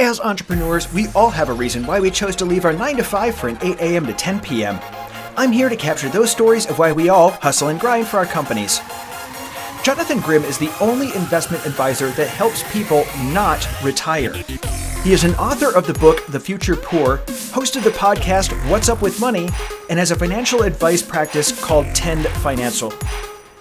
As entrepreneurs, we all have a reason why we chose to leave our 9 to 5 for an 8 a.m. to 10 p.m. I'm here to capture those stories of why we all hustle and grind for our companies. Jonathan Grimm is the only investment advisor that helps people not retire. He is an author of the book The Future Poor, hosted the podcast What's Up with Money, and has a financial advice practice called Tend Financial.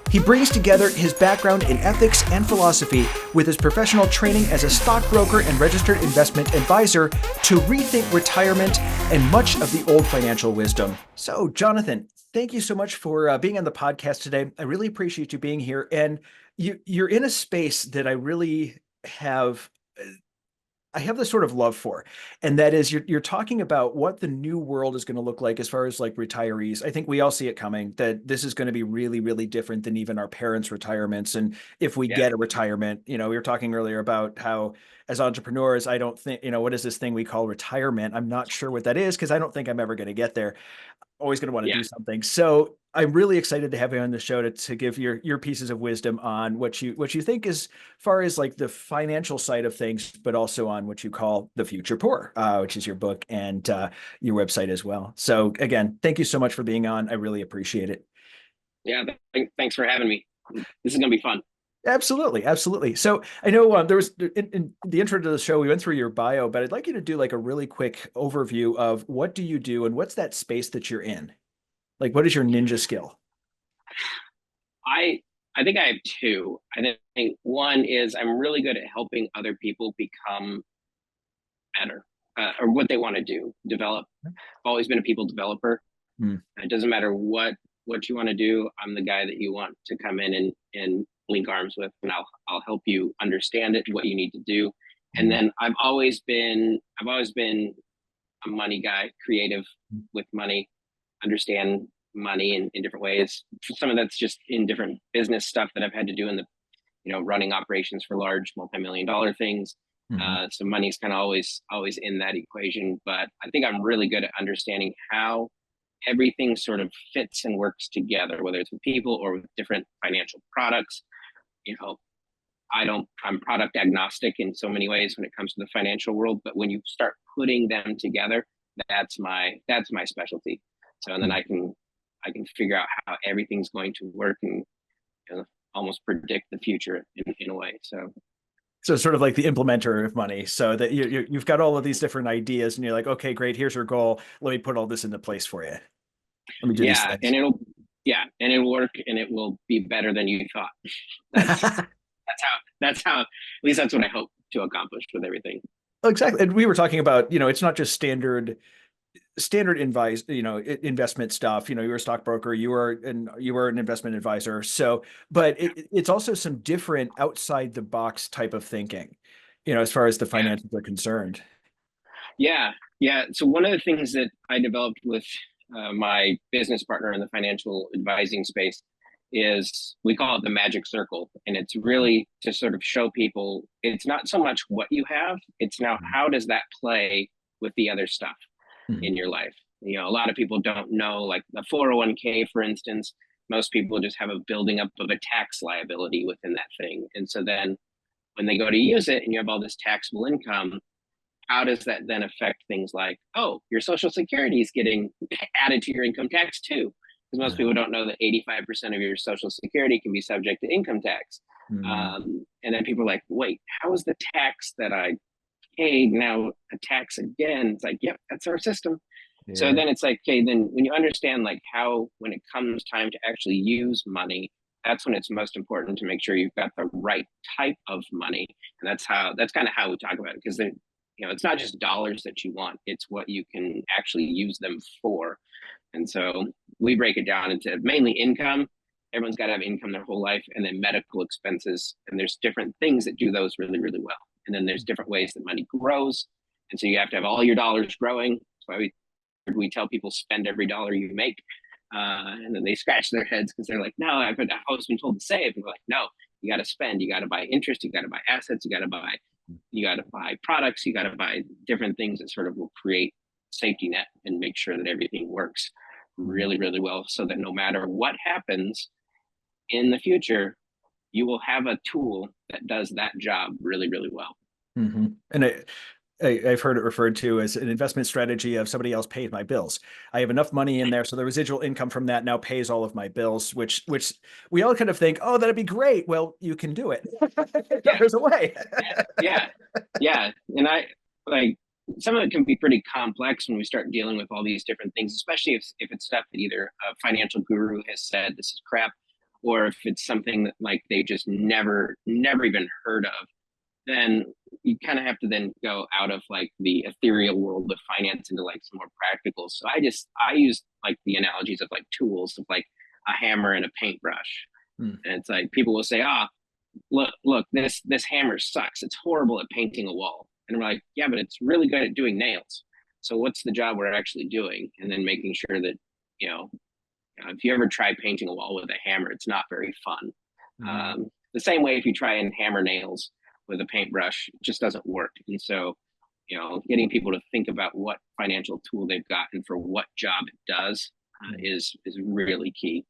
He brings together his background in ethics and philosophy with his professional training as a stockbroker and registered investment advisor to rethink retirement and much of the old financial wisdom. So, Jonathan, thank you so much for being on the podcast today. I really appreciate you being here. And you're in a space that I really I have this sort of love for, and that is you're talking about what the new world is going to look like as far as like retirees. I think we all see it coming, that this is going to be really, really different than even our parents' retirements. And if we get a retirement, we were talking earlier about how as entrepreneurs, I don't think, what is this thing we call retirement? I'm not sure what that is because I don't think I'm ever going to get there. Always going to want to do something. So I'm really excited to have you on the show to give your pieces of wisdom on what you think as far as like the financial side of things, but also on what you call the future poor, which is your book and your website as well. So again, thank you so much for being on. I really appreciate it. Yeah, thanks for having me. This is going to be fun. Absolutely. Absolutely. So I know there was in the intro to the show, we went through your bio, but I'd like you to do like a really quick overview of what do you do and what's that space that you're in? Like, what is your ninja skill? I think I have two. I think one is I'm really good at helping other people become better or what they want to do, develop. I've always been a people developer. It doesn't matter what you want to do. I'm the guy that you want to come in and link arms with, and I'll help you understand it, what you need to do. And then I've always been a money guy, creative with money, understand money in different ways. Some of that's just in different business stuff that I've had to do in the running operations for large multi-million-dollar things. So money's kind of always in that equation. But I think I'm really good at understanding how everything sort of fits and works together, whether it's with people or with different financial products. I'm product agnostic in so many ways when it comes to the financial world, but when you start putting them together, that's my specialty. So, and then I can figure out how everything's going to work and almost predict the future in a way. So sort of like the implementer of money, so that you've got all of these different ideas and you're like, okay, great. Here's your goal. Let me put all this into place for you. Let me do these things. And it'll work and it will be better than you thought. That's how, at least that's what I hope to accomplish with everything. Exactly. And we were talking about, it's not just standard advice, investment stuff. You're a stockbroker, you were an investment advisor. So, but it's also some different outside the box type of thinking, as far as the financials are concerned. Yeah. So one of the things that I developed with my business partner in the financial advising space is, we call it the magic circle. And it's really to sort of show people it's not so much what you have, it's now how does that play with the other stuff in your life. A lot of people don't know, like the 401k, for instance, most people just have a building up of a tax liability within that thing. And so then when they go to use it and you have all this taxable income, how does that then affect things like, oh, your Social Security is getting added to your income tax too? Because most people don't know that 85% of your Social Security can be subject to income tax. And then people are like, wait, how is the tax that I paid now a tax again? It's like, yep, that's our system. Yeah. So then it's like, okay, then when you understand like how, when it comes time to actually use money, that's when it's most important to make sure you've got the right type of money. And that's kind of how we talk about it, because it's not just dollars that you want, it's what you can actually use them for. And so we break it down into mainly income. Everyone's got to have income their whole life, and then medical expenses. And there's different things that do those really, really well. And then there's different ways that money grows. And so you have to have all your dollars growing. That's why we tell people spend every dollar you make. And then they scratch their heads because they're like, no, I've always been told to save. And we're like, no, you got to spend. You got to buy interest. You got to buy assets. You got to buy products. You got to buy different things that sort of will create safety net and make sure that everything works really, really well, so that no matter what happens in the future, you will have a tool that does that job really, really well. And I've heard it referred to as an investment strategy of somebody else pays my bills. I have enough money in there, so the residual income from that now pays all of my bills, which we all kind of think, oh, that'd be great. Well, you can do it. Yeah, There's a way. yeah, yeah. And I like some of it can be pretty complex when we start dealing with all these different things, especially if it's stuff that either a financial guru has said this is crap, or if it's something that like they just never even heard of. Then you kind of have to then go out of like the ethereal world of finance into like some more practical. So I use like the analogies of like tools of like a hammer and a paintbrush. Hmm. And it's like people will say, ah, look, this hammer sucks. It's horrible at painting a wall. And we're like, yeah, but it's really good at doing nails. So what's the job we're actually doing? And then making sure that, you know, if you ever try painting a wall with a hammer, it's not very fun. The same way if you try and hammer nails with a paintbrush, it just doesn't work. And so, you know, getting people to think about what financial tool they've got and for what job it does is really key.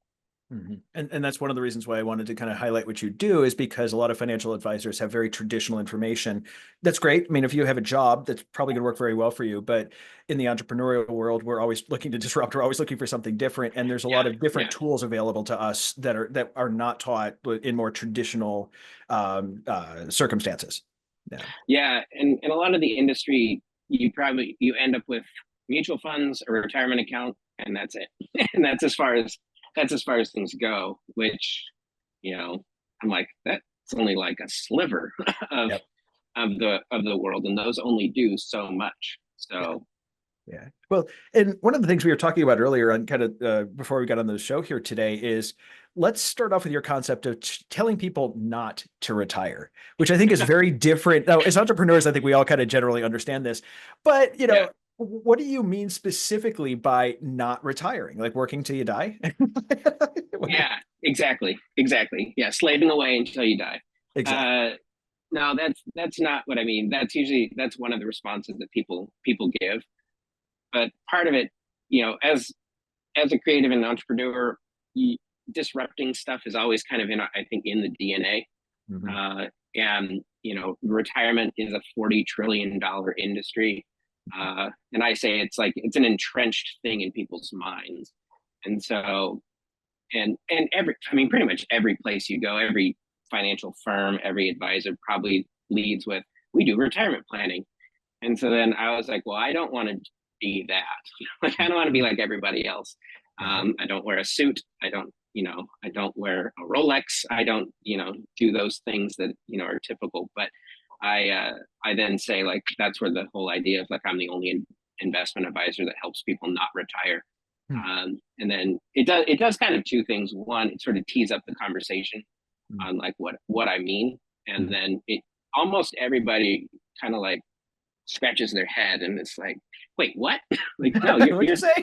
Mm-hmm. And that's one of the reasons why I wanted to kind of highlight what you do, is because a lot of financial advisors have very traditional information. That's great. I mean, if you have a job, that's probably going to work very well for you. But in the entrepreneurial world, we're always looking to disrupt. We're always looking for something different. And there's a lot of different tools available to us that are not taught in more traditional circumstances. Yeah. Yeah. And a lot of the industry, you end up with mutual funds, a retirement account, and that's it. And that's as far as things go, which, you know, I'm like, that's only like a sliver of Yep. of the world, and those only do so much. So yeah. Well, and one of the things we were talking about earlier on kind of before we got on the show here today is, let's start off with your concept of telling people not to retire, which I think is very different. Now, as entrepreneurs, I think we all kind of generally understand this, but you know, yeah, what do you mean specifically by not retiring? Like working till you die? yeah, exactly. Yeah, slaving away until you die. Exactly. No, that's not what I mean. That's one of the responses that people give. But part of it, you know, as a creative and entrepreneur, disrupting stuff is always kind of I think in the DNA. Mm-hmm. And you know, retirement is a $40 trillion industry, and I say it's like it's an entrenched thing in people's minds. And so, and every, I mean, pretty much every place you go, every financial firm, every advisor probably leads with, we do retirement planning. And so then I was like, well, I don't want to be that. Like, I don't want to be like everybody else. I don't wear a suit. I don't wear a Rolex. I don't, do those things that, are typical. But I then say, like, that's where the whole idea of like, I'm the only investment advisor that helps people not retire. And then it does kind of two things. One, it sort of tees up the conversation on like what I mean. And then it almost everybody kind of like scratches their head and it's like, wait, what? Like, no, What'd you say?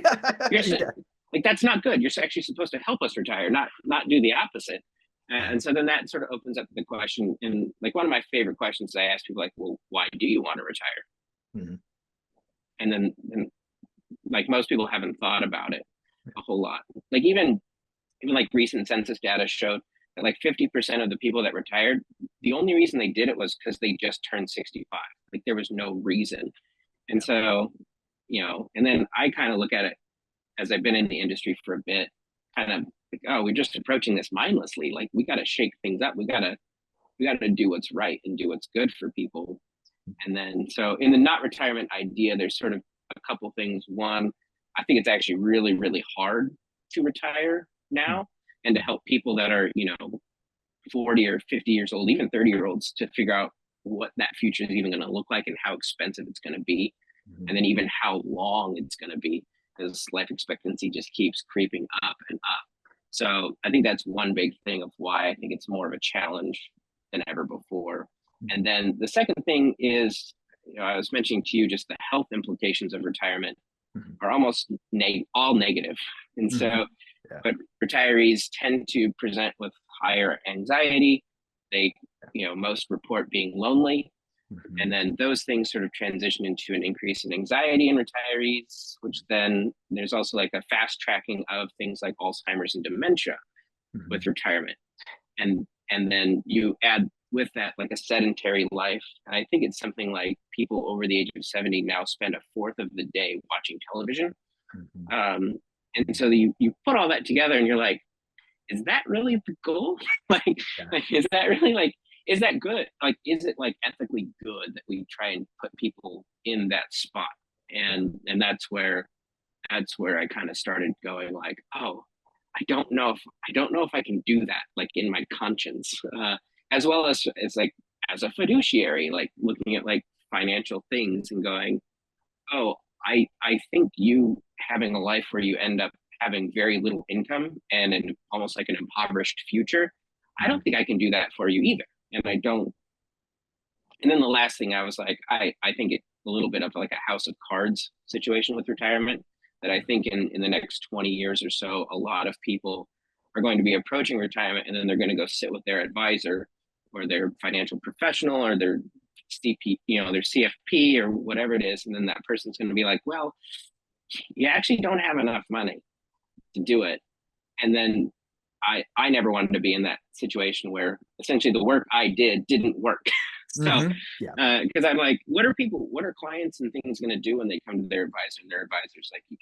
you're Yeah. like, that's not good. You're actually supposed to help us retire, not do the opposite. And so then that sort of opens up the question. And like one of my favorite questions I ask people, like, well, why do you want to retire? Mm-hmm. And then like most people haven't thought about it a whole lot. Like even like recent census data showed that like 50% of the people that retired, the only reason they did it was because they just turned 65. Like there was no reason. And so, and then I kind of look at it as I've been in the industry for a bit, kind of like, oh, we're just approaching this mindlessly. Like we got to shake things up. We got to do what's right and do what's good for people. And then, so in the not retirement idea, there's sort of a couple things. One, I think it's actually really, really hard to retire now and to help people that are, 40 or 50 years old, even 30-year-olds, to figure out what that future is even going to look like and how expensive it's going to be. And then even how long it's going to be, because life expectancy just keeps creeping up and up. So I think that's one big thing of why I think it's more of a challenge than ever before. And then the second thing is, I was mentioning to you just the health implications of retirement are almost all negative. And so, but retirees tend to present with higher anxiety. They, most report being lonely. And then those things sort of transition into an increase in anxiety in retirees, which then there's also like a fast tracking of things like Alzheimer's and dementia with retirement. And then you add with that, like a sedentary life. And I think it's something like people over the age of 70 now spend a fourth of the day watching television. Mhm. Um, and so you put all that together and you're like, is that really the goal? like, Yeah. is that really like, is that good? Like, is it like ethically good that we try and put people in that spot? And that's where I kind of started going like, oh, I don't know if I can do that, like in my conscience, as well as like as a fiduciary, like looking at like financial things and going, oh, I think you having a life where you end up having very little income and almost like an impoverished future, I Mhm. don't think I can do that for you either. And I don't. And then the last thing I was like, I think it's a little bit of like a house of cards situation with retirement. That I think in the next 20 years or so, a lot of people are going to be approaching retirement and then they're going to go sit with their advisor or their financial professional or their CP, their CFP or whatever it is. And then that person's going to be like, well, you actually don't have enough money to do it. And then I never wanted to be in that situation where essentially the work I did didn't work. So Yeah. because I'm like, what are clients and things going to do when they come to their advisor and their advisor's like, you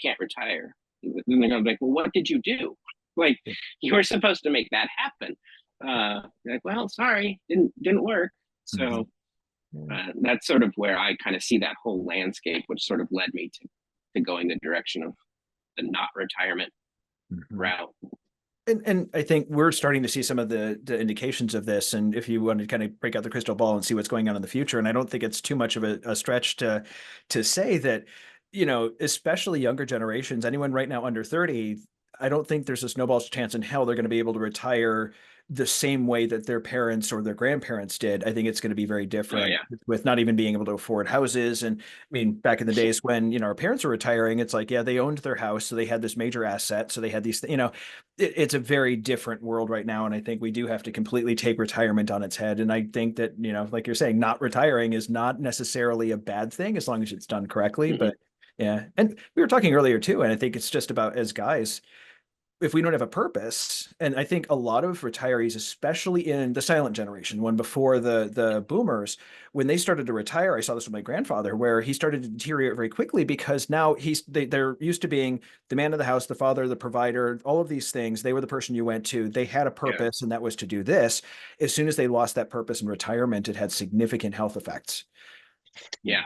can't retire. And they're going to be like, well, what did you do? Like, you were supposed to make that happen. Like, well, sorry, didn't work. Mhm. So that's sort of where I kind of see that whole landscape, which sort of led me to going the direction of the not retirement Mhm. route. And I think we're starting to see some of the indications of this. And if you want to kind of break out the crystal ball and see what's going on in the future, and I don't think it's too much of a stretch to say that, especially younger generations, anyone right now under 30, I don't think there's a snowball's chance in hell they're going to be able to retire the same way that their parents or their grandparents did. I think it's going to be very Oh different yeah. with not even being able to afford houses. And I mean, back in the days when, our parents were retiring, it's like, yeah, they owned their house. So they had this major asset. So they had these, it's a very different world right now. And I think we do have to completely take retirement on its head. And I think that, like you're saying, not retiring is not necessarily a bad thing as long as it's done correctly. Mm-hmm. But yeah. And we were talking earlier too. And I think it's just about as guys, if we don't have a purpose, and I think a lot of retirees, especially in the silent generation, when before the boomers, when they started to retire, I saw this with my grandfather, where he started to deteriorate very quickly because now they're used to being the man of the house, the father, the provider, all of these things. They were the person you went to. They had a Yeah. purpose, and that was to do this. As soon as they lost that purpose in retirement, it had significant health effects. Yeah.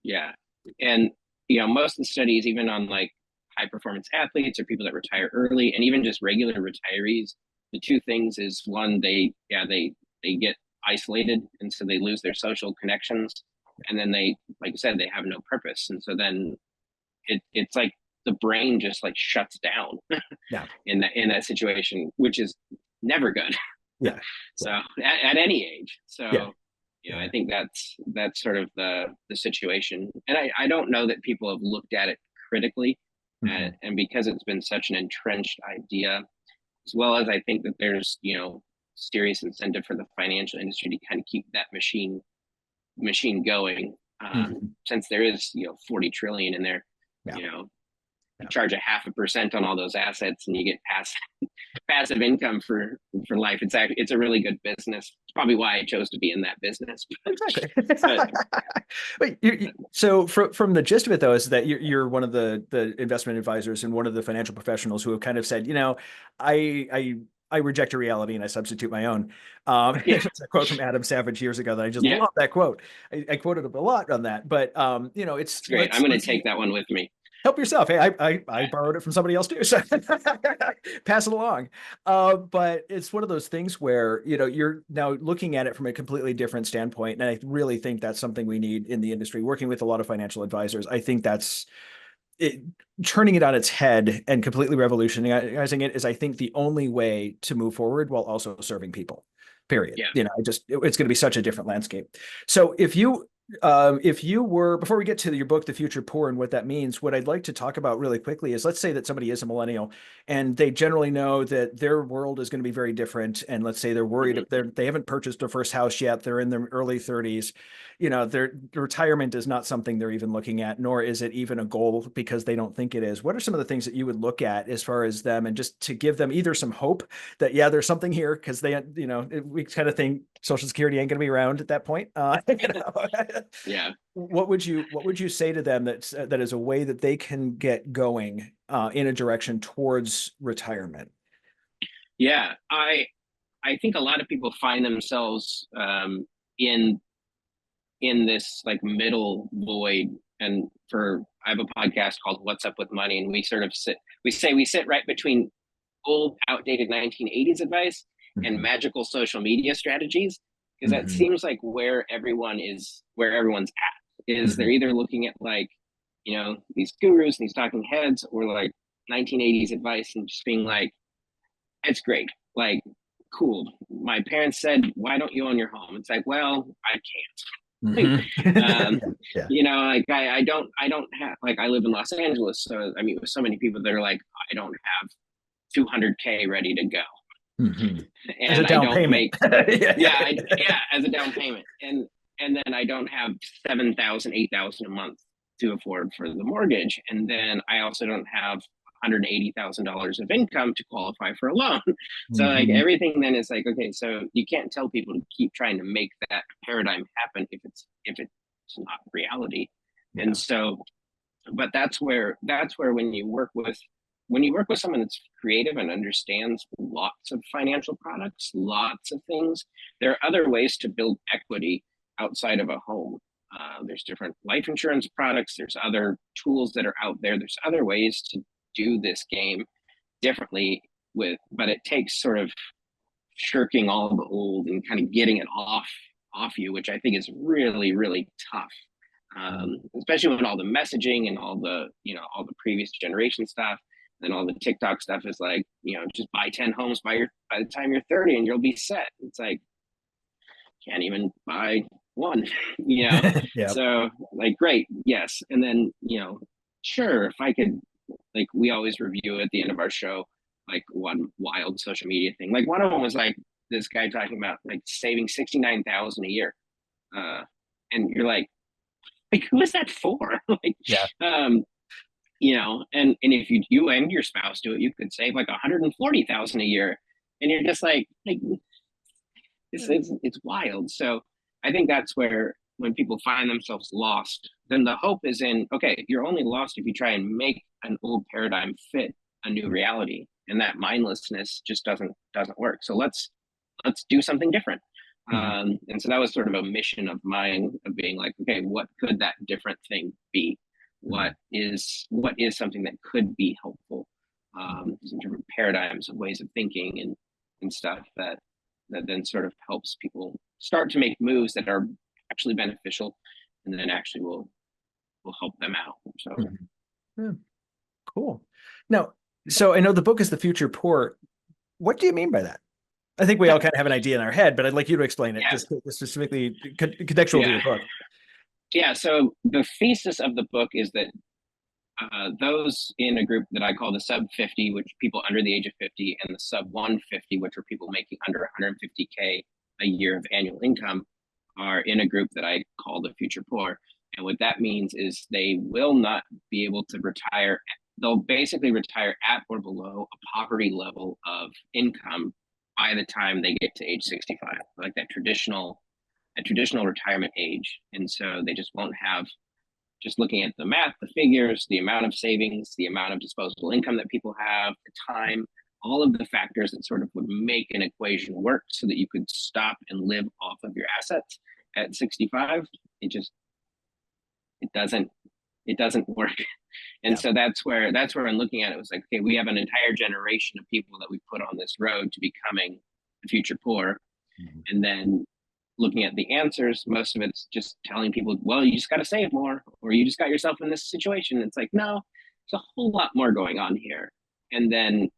Yeah. And most of the studies, even on like high performance athletes or people that retire early, and even just regular retirees, the two things is one, they get isolated, and so they lose their social connections, and then they, like I said, they have no purpose, and so then it's like the brain just like shuts down Yeah, in that situation, which is never good. yeah, So at any age. yeah, So I yeah. think that's sort of the situation, and I don't know that people have looked at it critically, Mhm. and because it's been such an entrenched idea, as well as I think that there's serious incentive for the financial industry to kind of keep that machine going, Mhm. since there is 40 trillion in there. Yeah, You know, you yeah. charge a 0.5% on all those assets, and you get passive income for life. It's a really good business. It's probably why I chose to be in that business. Exactly. But Wait, so from the gist of it, though, is that you're one of the investment advisors and one of the financial professionals who have kind of said, I reject a reality and I substitute my own. yeah, It's a quote from Adam Savage years ago that I just yeah, love that quote. I quoted him a lot on that, but it's it's great. I'm going to take that one with me. help yourself. Hey, I borrowed it from somebody else too, so pass it along. But it's one of those things where you're now looking at it from a completely different standpoint, and I really think that's something we need in the industry. Working with a lot of financial advisors, I think that's it. Turning it on its head and completely revolutionizing it is, I think, the only way to move forward while also serving people. Period. Yeah. It's going to be such a different landscape. So if you were, before we get to your book, The Future Poor, and what that means, what I'd like to talk about really quickly is, let's say that somebody is a millennial and they generally know that their world is going to be very different. And let's say they're worried, Mm-hmm. they haven't purchased their first house yet. They're in their early 30s. their retirement is not something they're even looking at, nor is it even a goal because they don't think it is. What are some of the things that you would look at as far as them, and just to give them either some hope that, yeah, there's something here, because we kind of think Social Security ain't going to be around at that point. Yeah. What would you say to them that is a way that they can get going in a direction towards retirement? Yeah, I think a lot of people find themselves in this like middle void. And I have a podcast called What's Up with Money, and we sort of we sit right between old, outdated 1980s advice and Mhm. magical social media strategies, because that Mhm. seems like where everyone's at. Is they're Mhm. either looking at like, these gurus and these talking heads, or like 1980s advice and just being like, it's great. Like, cool. My parents said, why don't you own your home? It's like, well, I can't. Mhm. um, Yeah. like I don't have, like, I live in Los Angeles. So I mean, with so many people that are like, I don't have 200K ready to go. Mhm. As a And I down don't payment. make, Yeah, yeah, yeah, as a down payment. And then I don't have 7,000, 8,000 a month to afford for the mortgage. And then I also don't have $180,000 of income to qualify for a loan. So like Mhm. everything then is like, okay, so you can't tell people to keep trying to make that paradigm happen if it's not reality. Yeah. And so, but that's where when you work with someone that's creative and understands lots of financial products, lots of things, there are other ways to build equity outside of a home. There's different life insurance products. There's other tools that are out there. There's other ways to do this game differently but it takes sort of shirking all the old and kind of getting it off you, which I think is really, really tough. Especially when all the messaging and all the previous generation stuff and all the TikTok stuff is like, just buy 10 homes by the time you're 30 and you'll be set. It's like, can't even buy one, you know? Yeah. So like, great. Yes. And then, sure, if I could, like, we always review at the end of our show, like one wild social media thing. Like one of them was like this guy talking about like saving 69,000 a year. Uh, and you're like, who is that for? Like, Yeah. um, and if you and your spouse do it, you could save like 140,000 a year. And you're just like it's wild. So I think that's where when people find themselves lost, then the hope is in, okay, you're only lost if you try and make an old paradigm fit a new reality. And that mindlessness just doesn't work. So let's do something different. Mhm. And so that was sort of a mission of mine, of being like, okay, what could that different thing be? Mhm. What is something that could be helpful? Some different paradigms and ways of thinking and stuff that then sort of helps people start to make moves that are actually beneficial, and then actually will help them out. So Mhm. Yeah. Cool. Now, so I know the book is The Future Poor. What do you mean by that? I think we all kind of have an idea in our head, but I'd like you to explain it, yeah, just specifically contextual to yeah, your book. yeah. So the thesis of the book is that those in a group that I call the sub 50, which people under the age of 50, and the sub 150, which are people making under 150K a year of annual income, are in a group that I call the future poor. And what that means is they will not be able to retire. They'll basically retire at or below a poverty level of income by the time they get to age 65, like that traditional retirement age. And so they just won't have, just looking at the math, the figures, the amount of savings, the amount of disposable income that people have, the time, all of the factors that sort of would make an equation work so that you could stop and live off of your assets at 65. It doesn't work. And Yeah. so that's where I'm looking at it. Was like, okay, we have an entire generation of people that we put on this road to becoming the future poor. Mhm. And then looking at the answers, most of it's just telling people, well, you just got to save more, or you just got yourself in this situation. It's like, no, there's a whole lot more going on here. And then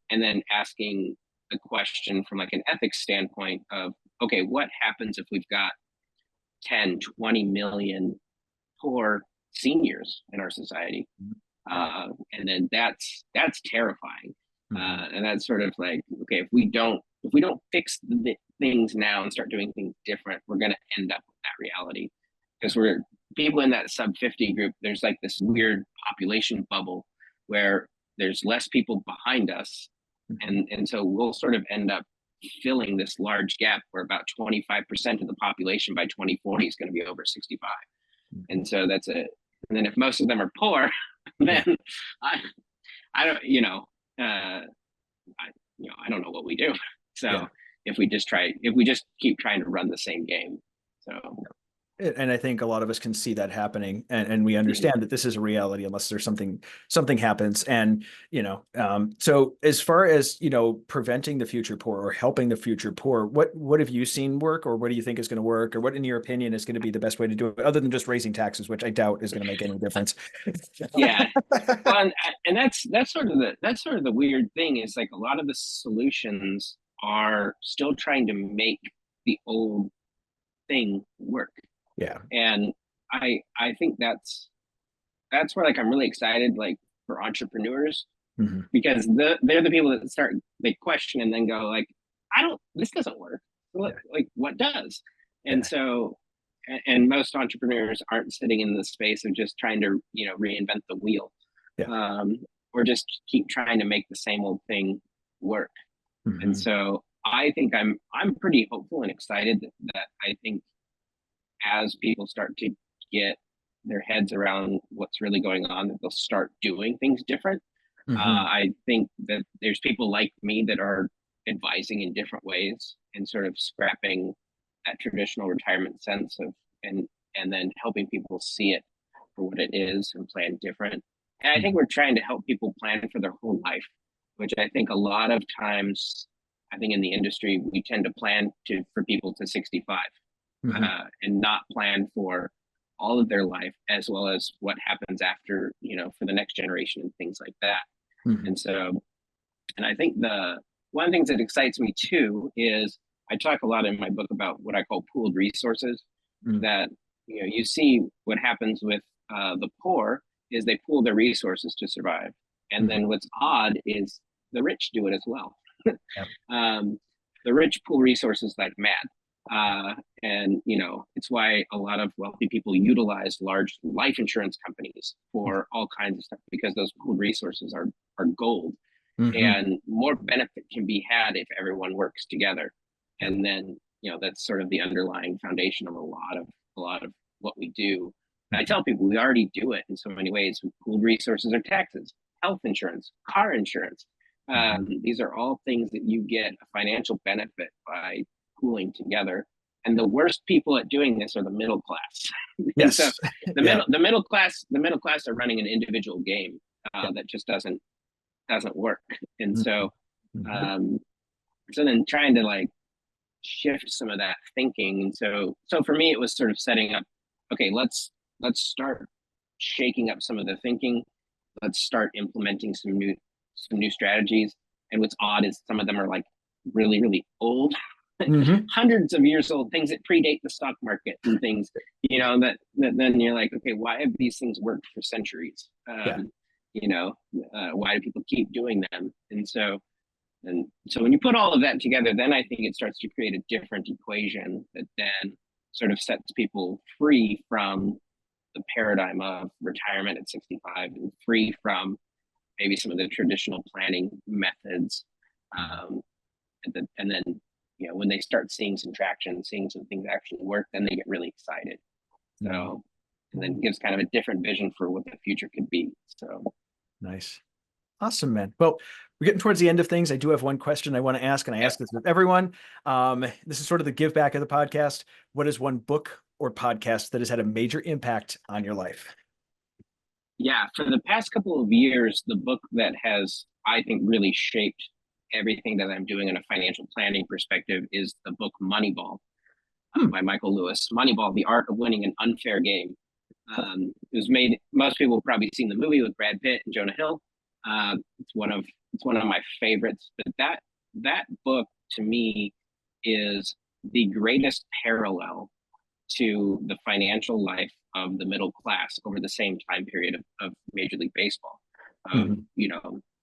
asking the question from like an ethics standpoint of, okay, what happens if we've got 10, 20 million poor seniors in our society? And then that's terrifying. Mhm. And that's sort of like, okay, if we don't fix the things now and start doing things different, we're going to end up with that reality. because we're people in that sub 50 group. There's like this weird population bubble where there's less people behind us, and so we'll sort of end up filling this large gap where about 25% of the population by 2040 is going to be over 65. And so that's it. And then if most of them are poor, then I I don't, I don't know what we do. So if we just keep trying to run the same game. So and I think a lot of us can see that happening, and we understand that this is a reality unless there's something happens. And so as far as preventing the future poor or helping the future poor, what have you seen work, or what do you think is going to work, or what in your opinion is going to be the best way to do it, other than just raising taxes, which I doubt is going to make any difference? Yeah, well, and that's sort of the weird thing is like a lot of the solutions are still trying to make the old thing work. Yeah. And I think that's where like I'm really excited like for entrepreneurs, because they're the people that they question and then go like, this doesn't work. Like what does? And so and most entrepreneurs aren't sitting in the space of just trying to reinvent the wheel, or just keep trying to make the same old thing work. And so I think I'm pretty hopeful and excited that I think as people start to get their heads around what's really going on, that they'll start doing things different. I think that there's people like me that are advising in different ways and sort of scrapping that traditional retirement sense of and then helping people see it for what it is and plan different. And I think we're trying to help people plan for their whole life, which I think a lot of times, I think in the industry, we tend to plan for people to 65. And not plan for all of their life, as well as what happens after, for the next generation and things like that. And so, and I think one of the things that excites me too is I talk a lot in my book about what I call pooled resources. That you see what happens with the poor is they pool their resources to survive, and then what's odd is the rich do it as well. The rich pool resources like mad. And it's why a lot of wealthy people utilize large life insurance companies for all kinds of stuff, because those pooled resources are gold. And more benefit can be had if everyone works together. And then that's sort of the underlying foundation of a lot of what we do. And I tell people we already do it in so many ways. Pooled resources are taxes, health insurance, car insurance. These are all things that you get a financial benefit by pooling together. And the worst people at doing this are the middle class. Yes. So the middle class are running an individual game that just doesn't work. And so so then trying to like shift some of that thinking. And so for me it was sort of setting up, okay, let's start shaking up some of the thinking. Let's start implementing some new strategies. And what's odd is some of them are like really, really old, hundreds of years old, things that predate the stock market and things, that then you're like, okay, why have these things worked for centuries? Why do people keep doing them? And so when you put all of that together, then I think it starts to create a different equation that then sort of sets people free from the paradigm of retirement at 65 and free from maybe some of the traditional planning methods. And then, when they start seeing some traction, seeing some things actually work, then they get really excited. So, and then it gives kind of a different vision for what the future could be. So nice. Awesome, man. Well, we're getting towards the end of things. I do have one question I want to ask, and I ask this with everyone. This is sort of the give back of the podcast. What is one book or podcast that has had a major impact on your life? Yeah, for the past couple of years, the book that has, I think, really shaped everything that I'm doing in a financial planning perspective is the book Moneyball by Michael Lewis. Moneyball, The Art of Winning an Unfair Game. It was made, most people have probably seen the movie with Brad Pitt and Jonah Hill. It's one of my favorites, but that book to me is the greatest parallel to the financial life of the middle class over the same time period of Major League Baseball.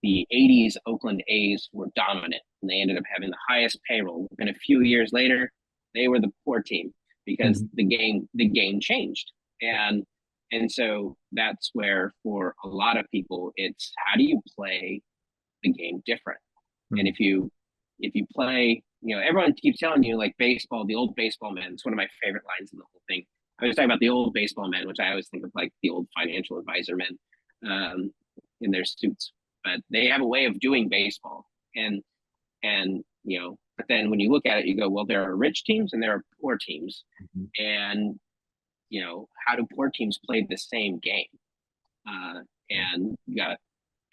The 80s Oakland A's were dominant, and they ended up having the highest payroll. And a few years later, they were the poor team because the game changed. And so that's where, for a lot of people, it's how do you play the game different? And if you play, everyone keeps telling you, like, baseball, the old baseball men. It's one of my favorite lines in the whole thing. I was talking about the old baseball men, which I always think of like the old financial advisor men in their suits, but they have a way of doing baseball. And but then when you look at it, you go, well, there are rich teams and there are poor teams. And how do poor teams play the same game? And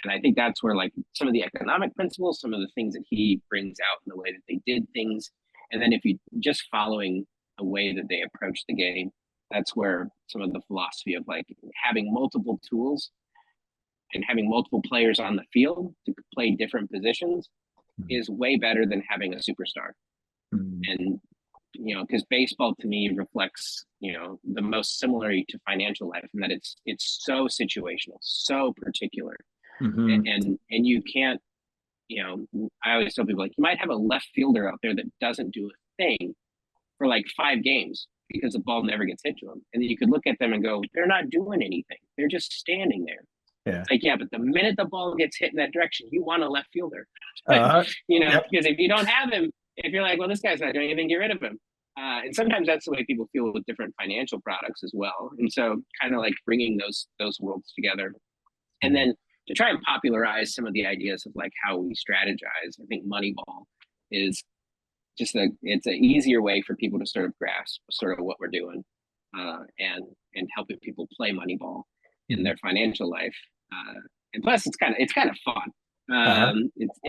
I think that's where, like, some of the economic principles, some of the things that he brings out in the way that they did things, and then if you just following a way that they approach the game, that's where some of the philosophy of, like, having multiple tools and having multiple players on the field to play different positions is way better than having a superstar. And because baseball to me reflects the most similarity to financial life, in that it's so situational, so particular. And you can't, I always tell people, like, you might have a left fielder out there that doesn't do a thing for like 5 games because the ball never gets hit to them, and then you could look at them and go, they're not doing anything, they're just standing there. Like, yeah, but the minute the ball gets hit in that direction, you want a left fielder. Because if you don't have him, if you're like, well, this guy's not doing anything, get rid of him. And sometimes that's the way people feel with different financial products as well. And so kind of like bringing those worlds together, and then to try and popularize some of the ideas of, like, how we strategize. I think Moneyball is just it's an easier way for people to sort of grasp sort of what we're doing, and helping people play Moneyball in their financial life. And plus, it's kind of fun.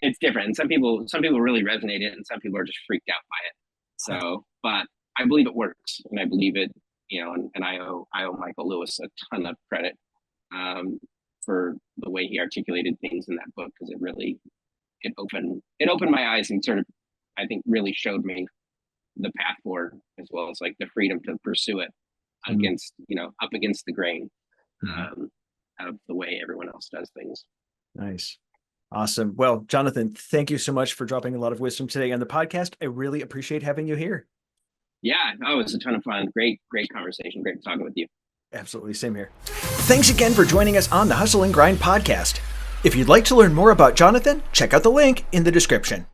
It's different. And some people really resonate it, and some people are just freaked out by it. So, but I believe it works, and I believe it, and I owe Michael Lewis a ton of credit for the way he articulated things in that book, because it opened my eyes and sort of, I think, really showed me the path forward, as well as, like, the freedom to pursue it against, up against the grain of the way everyone else does things. Nice. Awesome. Well, Jonathan, thank you so much for dropping a lot of wisdom today on the podcast. I really appreciate having you here. Yeah, it was a ton of fun. Great conversation. Great talking with you. Absolutely. Same here. Thanks again for joining us on the Hustle and Grind podcast. If you'd like to learn more about Jonathan, check out the link in the description.